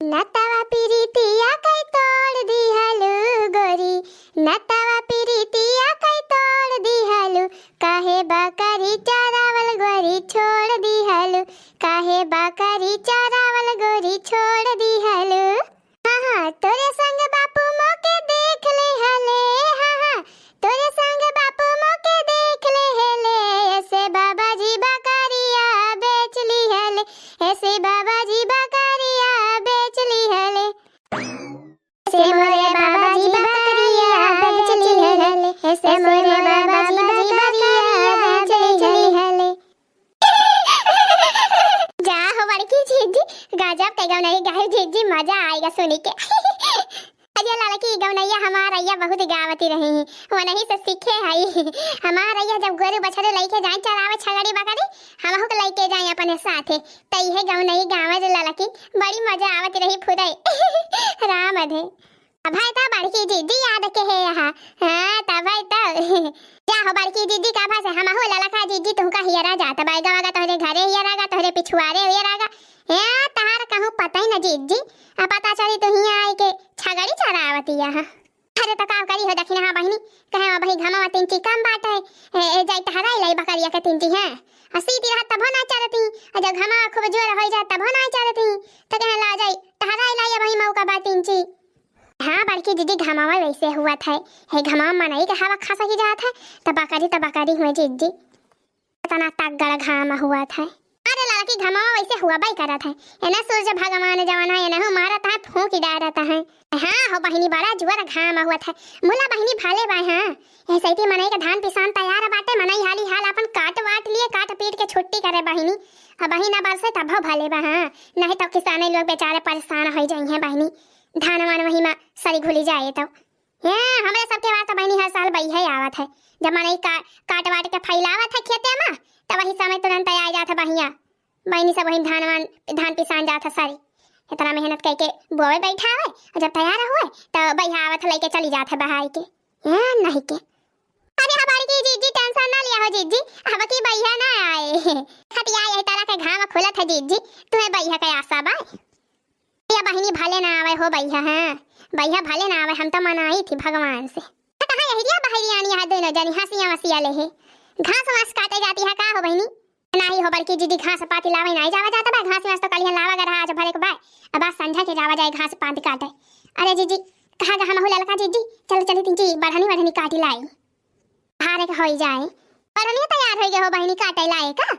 नतवा पीरितिया कई तोड़ दिहलु गोरी, नतवा पीरितिया कई तोड़ दिहलु, काहे बकरी चरावल गोरी छोड़ दिहलु, काहे बकरी चरावल गोरी छोड़ दिहलु। हाँ हाँ तोरे संग बापू मोके देख ले हले, हाँ हाँ तोरे संग बापू मोके देख ले हले, ऐसे बाबा जी बकरिया बेच ली हले, ऐसे बाबा जी बकरिया बेच ली हले, ऐसे मोरे बाबा जी बकरिया बेच ली हले, ऐसे मोरे बाबा जी बकरिया बेच ली हले। जा हो बड़की जीजी, गजब के गौनई गाय जीजी, मजा आएगा सुन के। अजय लाला की गौनैया हमारा अय्या बहुत गावती रही है, वो नहीं से सीखे है। हमारा अय्या जब गोरु बछड़े लेके जाए चरावे छगड़ी बकरी, हमहु के लेके जाए अपने साथे, तई है गौनई गावत लाला की बड़ी मजा आवती रही फुदई। राम अधे भाई ता बड़की जीजी याद के है यहाँ, हाँ ता भाई ता जा हो बड़की जीजी का भाषा हमहु लाला का जीजी तुमका हियरा जाता बाईगा वागा तोहरे घरे हियरागा तोहरे पिछुआरे हियरागा, यहाँ तहार कहूँ पता ही न जीजी, पता चली तो हिया आई के छगड़ी चरावती यहाँ। अरे तो का करी हो दखिन हाँ बहिनी, कहे भाई घमा तिंची कम बात है, जाई तहरा लाई बकरिया के तिंची है, सीधी रहा तब ना चलती, जब घमा खूब जोर हो जाए तब ना चलती, तो कहे ला जाई तहरा लाई भाई मऊ का बात तिंची। हाँ बड़की दीदी घमावा वैसे हुआ था, हे घमावा मनाई के हवा खासा की जात है, तब बकरी हुए जीजी, इतना तगड़ा घामा हुआ था। अरे लाला की घमावा वैसे हुआ बाई करा था, एना सूरज भगवान जवाना एना मारा था फूंक डालता है। हाँ हो बहिनी बड़ा जुआर घामा हुआ था, मुला बहिनी भाले बाय। हाँ ऐसे ही मनाई का धान पिसान तैयार बाटे, मनाई हाली हाल अपन काट वाट लिए, काट पीट के छुट्टी करे बहिनी, अब बहिना बरसे तब भाले बा। हाँ नहीं तो किसाने लोग बेचारे परेशान हो जाए हैं बहिनी, धान वान वही में सरी घुली जाए तो। हाँ हमारे सबके बात बहिनी हर साल बही है आवत है, जब मनाई काट वाट के फैलावत है खेते में, तब वही समय तुरंत आ जाता बहिया बहनी सब वही धान पिसान जाता सारी, इतना मेहनत करके बोए बैठा है, और जब तैयार हुए तो बहिया आवत लेके चली जाता बहाई के। हाँ नहीं के अरे हमारी की जीजी टेंशन ना लिया हो जीजी, अब की बहिया ना आए खतिया यही तरह के घाव खुलत है जीजी, तुम्हें बहिया के आशा बा या बहिनी भले ना आवे हो बहिया। हाँ बहिया भले ना आवे, हम तो मनाई थी भगवान से। कहा यही दिया बहरियानी यहाँ दोनों जनी हंसिया वसिया ले है, घास वास काटे जाती है का हो बहिनी, नहीं हो बड़की दीदी घास पाती लावे नहीं जावा जाता बा, घास वास तो कलिया लावा गर आज भरे के बा, अब आज संध्या के जावा जाए घास पाती काटे। अरे जीजी कहा गा हम ललका जीजी चल चली तीन बढ़नी काटी लाई, हारे के होई जाए बढ़नी तैयार हो गए हो बहिनी काटे लाए का,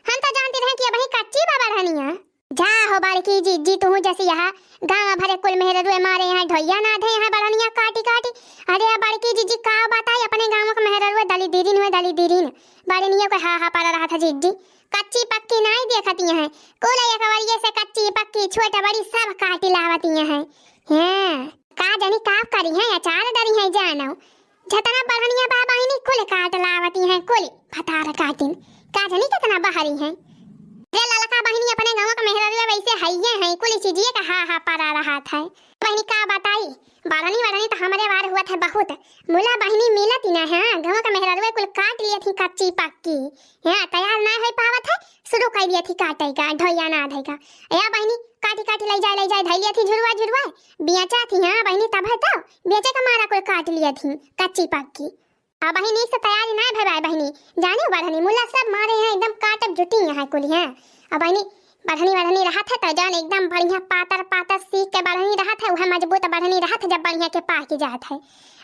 हम तो जानते रहे कि बही कच्ची बा बढ़निया। जा हो बड़की जीजी तू जैसे यहाँ गाँव भरे कुल मेहरुए मारे यहाँ ढोइया ना थे यहाँ बढ़निया काटी काटी। अरे बड़की जीजी का बताई अपने गाँव के मेहरुए दली दीरीन बड़नियों को हा पड़ा रहा था जीजी, कच्ची पक्की नहीं देखती है, कुल एक से कच्ची पक्की छोटा बड़ी सब काटी लावती है। का जानी का करी है अचार डरी है जानो, जतना बढ़निया बाबा ही कुल काट लावती है, कुल फतार काटिन का जानी कितना बहरी है। रे ललका बहिनी अपने गांव का मेहररुआ वैसे हइये है, कुल चीजिए का हा पड़ा रहा था। बहिनी का बताई बढ़नी तो हमारे बार हुआ था बहुत, मुला बहिनी मिलत ही ना है, गांव का मेहररुआ कुल काट लिए थी कच्ची पक्की, हां तैयार ना हो पावत है, शुरू कर दिए थी काटे का ढोया ना धैगा, या बहिनी काटी ले जाए धैलिए थी झुरवा बेचा थी। हां बहिनी तब है तो बेचे का मारा कुल काट लिए थी कच्ची पक्की, अब बहिनी से तैयारी ना भराए बहिनी जाने बढ़नी मुल्ला सब मारे हैं एकदम काटब जुटी है कुल है। अब बहिनी बढ़नी रहा था तो जान एकदम बढ़िया पातर सीख के बढ़नी रहा था, वह मजबूत बढ़नी रहा था, जब बढ़िया के पाक जात है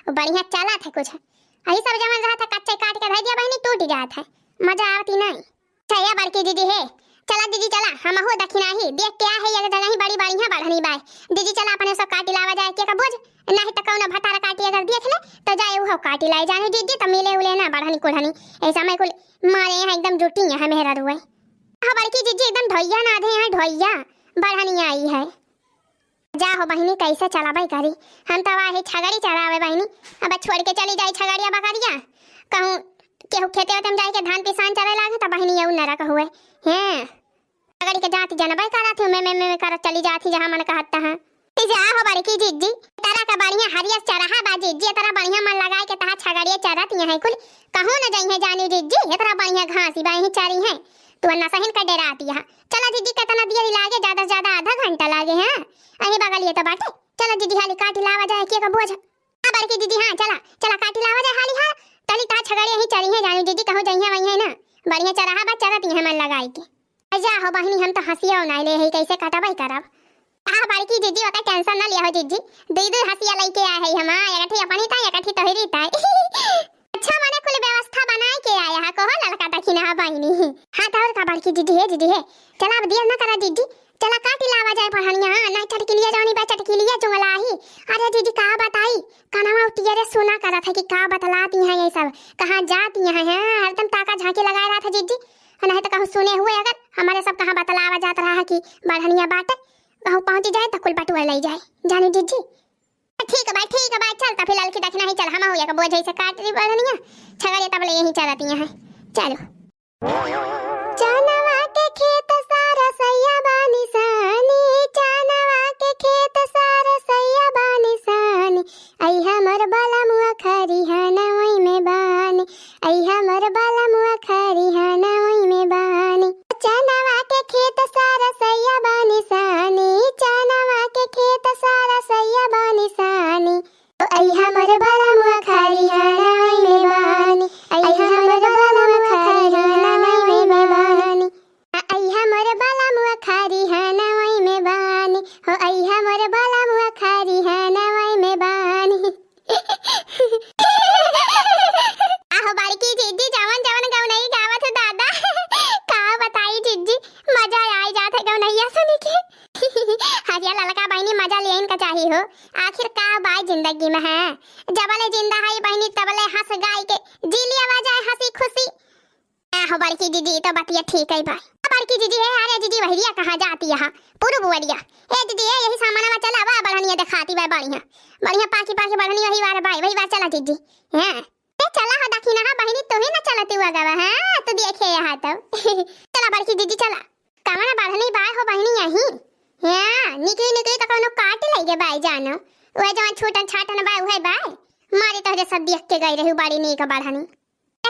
बढ़िया चला था कुछ यही सब जमन रहा था, कच्चे काट के रह दिया बहिनी टूट जात है, मजा आती नहीं। चलिए बड़की दीदी है चला दीदी चला हम हो दखिना ही देख क्या है ये जगह ही बड़ी बढ़िया बढ़नी बाय दीदी चला अपने सब काटी लावा जाए के का बोझ नहीं तो कौन भतारा काटी अगर देख ले तो जाए वो काटी लाई जाने दीदी तो मिले उले ना बढ़नी कुढ़नी ऐसा मैं कुल मारे हैं एकदम जुटी है मेहरा रुए। हां बड़की जीजी एकदम ढोइया ना दे हैं ढोइया बढ़नी आई है। जा हो बहिनी कैसे चलाबई करी, हम तो वाहे छगड़ी चरावे बहिनी, अब छोड़ के चली जाई छगड़िया बकरिया कहूं केहू खेते तुम जाए के धान पिसान चरे लागे तो बहिनी यू नरक हुए हैं छगड़ी के जाती जनबई करत हूं मैं कर चली जाती जहां मन कहता है। जा हो बड़की जीजी तरह का बढ़िया हरिया चरहा बा जीजी तरह बढ़िया मन लगाए के तहा छगड़िया चरत है कुल कहूं न जाई है जानी जीजी इतना बढ़िया घास ही बाई चारी है तू अन्ना सहिन का डेरा आती है। चला दीदी कितना देर लागे, ज्यादा से ज्यादा आधा घंटा लागे हैं। अही बगल ये तो बाटे। चला दीदी हाली काटी लावा जाए के का बोझ। हां बड़की दीदी हां चला चला काटी लावा जाए हाली। हां तली ता छगड़े यही चरी है जानू दीदी कहूं जइया वही है ना। बढ़िया चरहा बा चरत है मन लगाई के। जा हो बहिनी हम तो हंसिया ना ले है कैसे काटबाई करब। हां बड़की दीदी ओका टेंशन ना लिया हो दीदी। दीदी हंसिया लेके आए है हम एकठी अपनी ता एकठी तोहरी ता। अच्छा माने कुल व्यवस्था बनाए के आया है कहो लड़का दखिना बहिनी। हां तो का बड़की दीदी है चला अब देर ना करा दीदी। चला काटी लावा जाए पढ़निया ना चटकी लिया जानी बा चटकी लिया चुंगलाही। अरे दीदी का बताई कनावा उठिया रे सुना करा था कि का बतलाती हैं ये सब कहां जाती हैं हरदम ताका झांकी लगा रहा था दीदी। नहीं तो कहूं सुने हुए अगर हमारे सब कहां बतलावा जात रहा कि बढ़निया बाटे कहूं पहुंच जाए तो कुल बटुआ ले जाए जानी दीदी। ठीक है भाई चल तो फिलहाल की दखना ही चल हम हो या बोझ से काट रही बढ़निया छगड़े तब ले यहीं चलती हैं। चलो जानवा के खेत सारा सैया बानी सानी जानवा के खेत सारा सैया बानी सानी आई हमर बाला मुआ खरी हना वही में बानी आई हमर बाला मुआ खरी हना वही में बानी जानवा के खेत सारा सैया बानी सानी जानवा के खेत सारा सैया बानी सानी आई हमर बाला मुआ खरी हना वही में बानी आई हमर बाला मुआ खरी हना वही में बानी आई हमर बाला मुआ खरी हना वही में बानी हो आई हमर बाला मुआ खरी हना वही में बानी। आहो बाड़की जिद्दी जवन जवन गाँव नहीं गावत दादा का बताई जिद्दी मजा आई जात है गाँव नहीं सुन के। हरिया ललका बहनी मजा ले इनका चाहिए हो आखिर का बाई जिंदगी में है जबले जिंदा है बहनी तबले हंस गाय के जी लिया जाए हंसी खुशी। आहो बड़की दीदी तो बतिया ठीक है भाई। बड़की दीदी है अरे दीदी वहरिया कहाँ जाती है पूरु बुवरिया ए दीदी है यही सामान में चला वा बढ़निया दिखाती भाई बढ़िया बढ़िया पाकी पाकी बढ़नी वही वाला भाई वही बात चला दीदी हैं ए चला हो दखिना हा बहनी तो ही ना चलती हुआ गवा हां तो देखे यहाँ तो चला बड़की दीदी चला कमरा बढ़नी बाय हो बहनी यही हां निकली तो कोनो काट लेगे भाई जानो वह जवान छोटन छाटन बाय वह बाय मारे तो सब देख के गई रही बड़ी नी का बढ़नी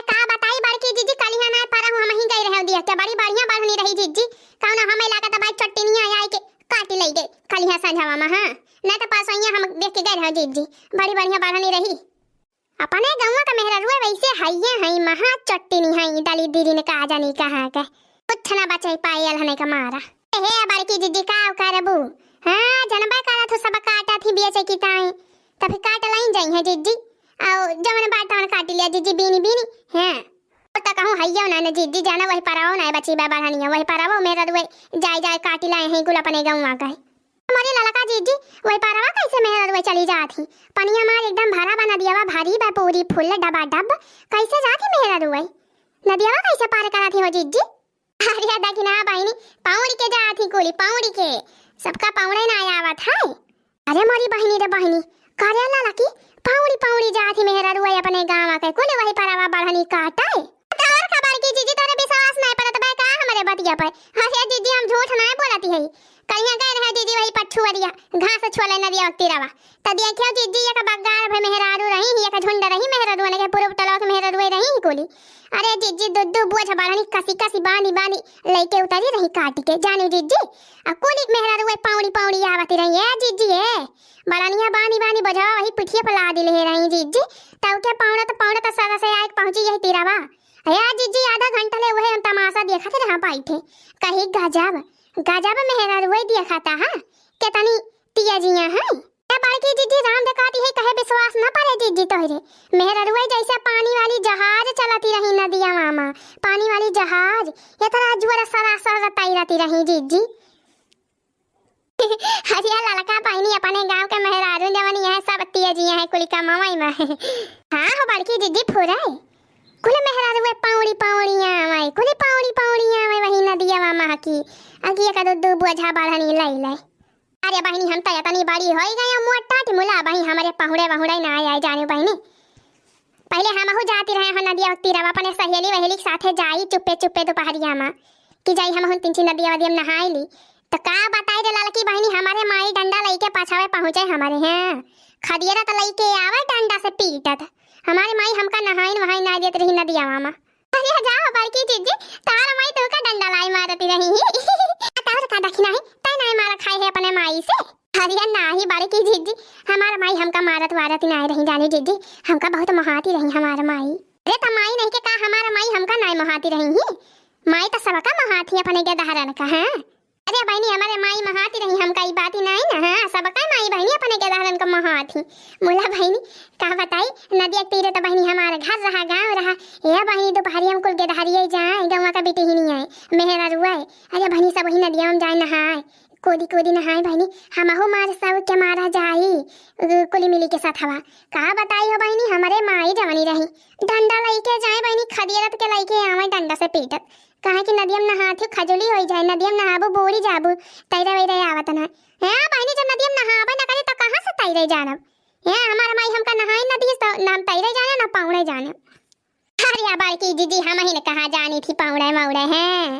का बताई बड़की दीदी कलिया ना पारा हम ही गई रहे देख के बड़ी बढ़िया बढ़नी रही दीदी कौन हम इलाका तो भाई चट्टनिया आई के काट ले गई कलिया संझावा में हां ना तो पास हम देख के गए रहे दीदी बड़ी बढ़िया बढ़नी रही। अपने गांव का मेहररुआ वैसे हइये हई महा चट्टनी हई दली दीदी ने कहा जानी कहां के कुछ ना बचाई पायल हने का मारा हे बड़की दीदी का करबू हां जनबा करा तो सब काटा थी बेचे की ताई तब काट लाइन जाई है दीदी आओ जवन बात तवन काट लिया दीदी बीनी हैं तो कहूं हइयो ना दीदी जाना वही पराओ ना बची बाबा हनिया वही पराओ मेरा रुए जाय काटी लाए हैं कुल अपने गांव आ गए हमारे ललका दीदी वही परावा कैसे मेरा रुए चली जाती पनिया मार एकदम भरा बना दिया भारी बा पूरी फुल डबा डब कैसे जाती मेरा रुए नदियावा कैसे पार करा थी हो दीदी। अरे देखना बहनी पाउड़ी के जाती कुली पाउड़ी के सबका पाउड़े ना आया था। अरे मोरी बहनी रे बहनी करेला लकी पाउड़ी जाती मेरा रुए अपने गांव के कुल वही परावा बढ़नी काटा है और खबर की दीदी तोरे विश्वास नहीं पड़त बे का हमारे बतिया पर। अरे दीदी हम झूठ नहीं बोलती है कहिया गए रहे दीदी वही पछुआरिया घास छोले नदिया वक्ती रवा त देखियो दीदी एक बगार भे मेहरारू रही एक झुंड रही मेहरारू ने के पूरे तलाक मेहरारू रही कोली। अरे दीदी दुद्दू बोझ बारनी कसी बांधी लेके उतरी रही काट के जानी दीदी कोली मेहरारू पाउड़ी आवती रही है दीदी है बड़निया बांधी बजा वही पिठिया पर ला दिले रही दीदी तब के पाउड़ा तो सदा से आके पहुंची यही तीरावा या दीदी आधा घंटा ले वही हम तमाशा देखा थे रहा बैठे कहीं गजब मेहरारू देखा था हां कितनी तिया जिया है बड़की दीदी राम दिखाती है कहे विश्वास न पड़े दीदी तोहरे मेहरारू जैसे पानी वाली जहाज चलाती रही नदिया मामा पानी वाली जहाज ये तरह जुआ सरासर रताई रहती रही दीदी। हरिया ललका पानी अपने गांव के मेहरारू जवानी है सब तिया जिया है कुली का मामाई में हां हो बड़की दीदी फुराई कुल मेहरारू पाउड़िया आवे कुल पाउड़िया आवे वही नदिया मामा की अगिया का दो बोझा बढ़नी लाई अरे बहनी हम तो इतनी बड़ी हो गई मोटा टिमुला बहनी हमारे पहुड़े ना आए जाने बहनी पहले हम हो जाती रहे हो नदिया तीरवा अपने सहेली वहेली साथे जाई चुप्पे दोपहरिया में कि जाई हम तीन नदिया वदिया में नहाई ली तो का बताई रे लड़की बहनी हमारे माई डंडा लेके पाछावे पहुंचे हमारे हैं खदियरा तो लेके आवे डंडा से पीटत हमारे माई हमका नहाइन वहाई ना देत रही नदिया मामा अरे जाओ बड़की जीजी, तार माई तो का डंडा लाई मारती रही तार का दखिना है तै नहीं मारा खाई है अपने माई से। अरे नाही बड़की जीजी, हमारा माई हमका मारत वारत नहीं रही जानी जीजी, हमका बहुत महाती रही हमारा माई। अरे त माई नहीं के का हमारा माई हमका नहीं महाती रही, माई तो सबका महाती अपने के दहरन का है। अरे बहनी हमारे माई महाती रही, हमका ई बात ही नहीं ना, हाँ सबका माई बहनी अपने के दहरन का महाती। मुला बहनी का बताई नदी के तीरे तो बहनी हमारा घर रहा गांव रहा, ये बहनी दोपहरी हम कुल के दहरिए जाए गाँव का बेटी ही नहीं आए मेहरा रुआए। अरे बहनी सब वही नदिया में जाए नहाए, कोदी कोदी नहाए बहनी, हमहु मार सब के मारा जाई कुली मिली के साथ हवा। का बताई हो बहनी हमारे माई जवानी रही, डंडा लेके जाए बहनी खदियरत के लेके आवे डंडा से पीटत, कहा कि नदियम नहाथे खजली हो जाए, नदियम नहाबो बोरी जाबो तैरा वैरा आवत ना। हां बहनी जब नदियम नहाबे न करे त कहां से तैरे जानब, हां हमारा माई हमका नहाए नदी तो नाम तैरे जाने ना पाउड़े जाने। अरे बड़की जीजी हम ही ने कहा जानी थी पाउड़े माउड़े हैं,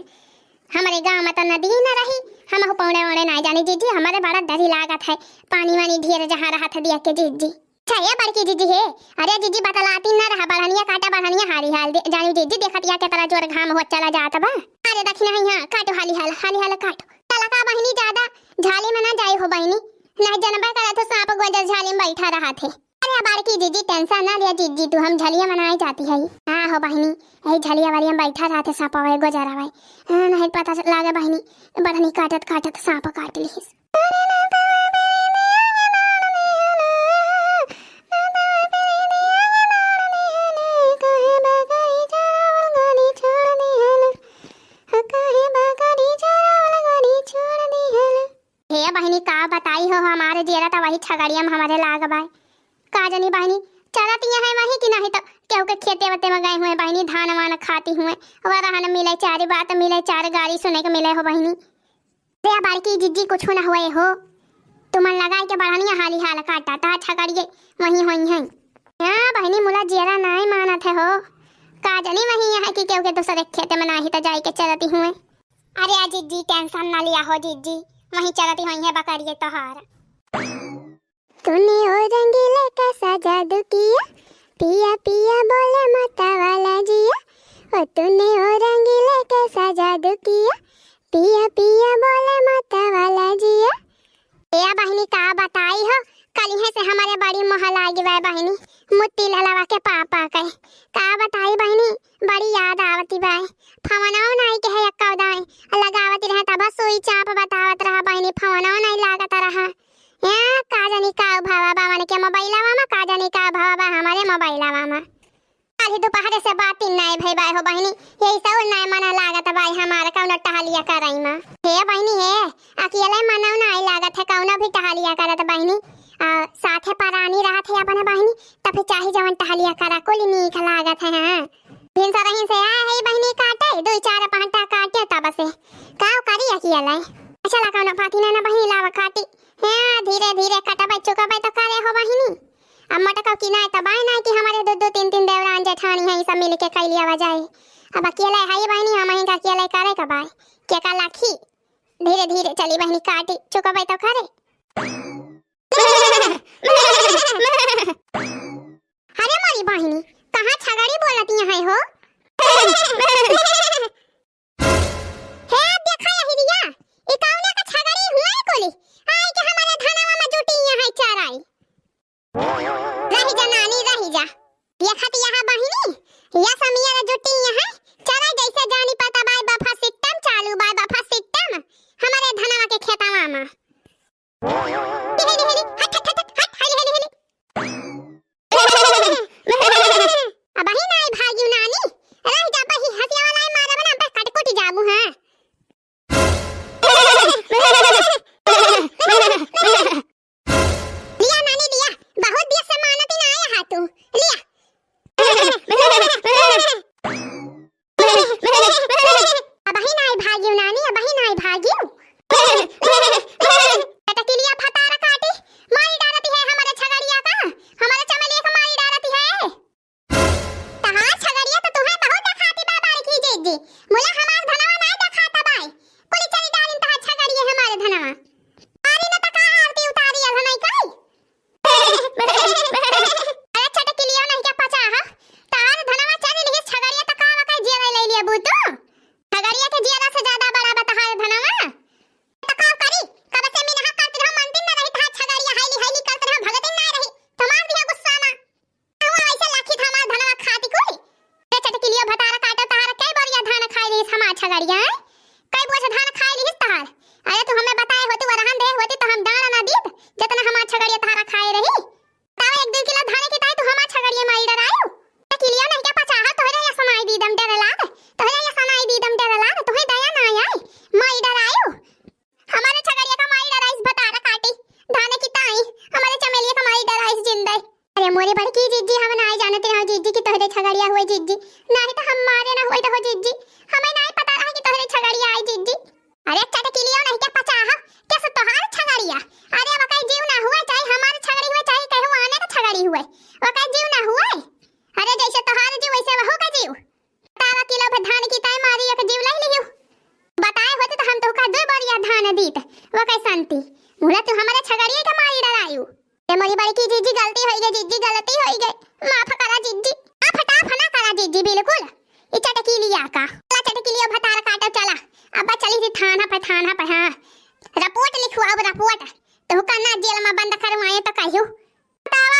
हमारे गांव में तो नदी ही न रही, हम पाउड़े वाउड़े नहीं जाने जीजी, हमारे बड़ा डर लागत है पानी वानी ढेर जहां रहा था दिया के जीजी। अच्छा ये बड़की जीजी है, अरे जीजी बतलाती न रहा बढ़निया काटा बढ़निया हारी हाल जानी जीजी, देखतिया के तरह जोर घाम हो चला जात बा। अरे दखिना है हां काटो हाली हाल काटो चला का बहनी, ज्यादा झाली में ना जाई हो बहनी, नहीं जनबा करा तो सांप गोजर झाली में बैठा रहा थे। अरे बड़की जीजी टेंशन ना लिया जीजी, तू हम झलिया मनाई जाती है। हां हो बहनी यही झलिया वाली में बैठा रहा थे सांप वे गोजरा भाई, हां नहीं पता लागे बहनी बढ़नी काटत काटत सांप काट ली। बहनी का बताई हो हमारे जेरा तो वही छगड़िया में हमारे लाग बाय, का जनी बहनी चलतिया है वही कि नहीं तो केहू के खेते वते में गए हुए बहनी धान वान खाती हुए वरहन मिले चार बात मिले चार गाड़ी सुने के मिले हो बहनी। रे बड़की जीजी कुछ न हुए हो, तुमन लगाई के बढ़निया हाली हाल काटा ता छगड़िए वही होई है। हां बहनी मुला जेरा नहीं मानत है हो, का जनी वही है कि केहू के दूसरे खेते में नहीं तो जाई के चलती हुए। अरे आ जीजी टेंशन ना लिया हो जीजी, वहीं चलती हुई है बकरिए तोहार। तूने ओ रंगीले कैसा जादू किया, पिया पिया बोले माता वाला जिया, ओ तूने ओ रंगीले कैसा जादू किया, पिया पिया बोले माता वाला जिया। या बहनी का बताई हो कल है से हमारे बड़ी मोहल आ गई बहनी, मुट्ठी ललवा के पापा कहे का बताई बहनी बड़ी याद आवती बाय, फवनाओ नहीं के है यक्का दाई लगावती रहे तब सोई चाप बतावत रहा बहनी, फवनाओ नहीं लागत रहा। या का जानी का भावा बावन के मोबाइलवा में, का जानी का भावा हमारे मोबाइलवा में। आज दोपहर से बात नहीं भई बाय हो बहनी, यही सब नहीं मना लागत बाय हमारा कौन टहलिया करई में। हे बहनी हे अकेले मना नहीं लागत है कौन भी टहलिया करत बहनी, साथे परानी रहत है अपन बहनी तब चाहे जवन टहलिया करा कोली नीक लागत है। हां दिन से रही से आए है बहनी काटे दो चार पांटा काटे तब से काव करी अकेले। अच्छा लगा ना पाती ना बहनी लावा काटी, हां धीरे धीरे कटा बच्चों का तो करे हो बहनी। अम्मा तो की ना तबाय ना कि हमारे दो दो तीन तीन देवरान जेठानी है सब मिल के कई लिया जाए, अब अकेले है बहनी हम ही का अकेले करे का बाय के का लाखी धीरे धीरे चली बहनी काटी चुका तो करे। अरे मोरी बहनी कहाँ छगड़ी बोलती है हो हे देखा यही रिया ई कौना का छगड़ी हुआ है कोली आई के हमारे धनवा में जुटी है चाराई। रही जा नानी रही जा देखत यहाँ बहनी या समिया जुटी है चाराई जैसे जानी पता बाय बफा सिस्टम चालू बाय बफा सिस्टम हमारे धनवा के खेतवा में। अब ही नहीं भागी नानी रह जा बही हसिया वाला मारा बना बस काट कोटी जाबू हां। लिया नानी लिया बहुत दिया से मानती ना आया हां तू लिया। मोरी बड़की जीजी गलती हो गई, जीजी गलती हो गई, माफ करा जीजी, माफ ना करा जीजी बिल्कुल। ई चटकी लिया का, चला चटकी लिया, भतार काटो चला। अब चली थी थाना पर हाँ रिपोर्ट लिखवाओ रिपोर्ट, तो करना जेल में बंद करवाए तो कहियो बतावा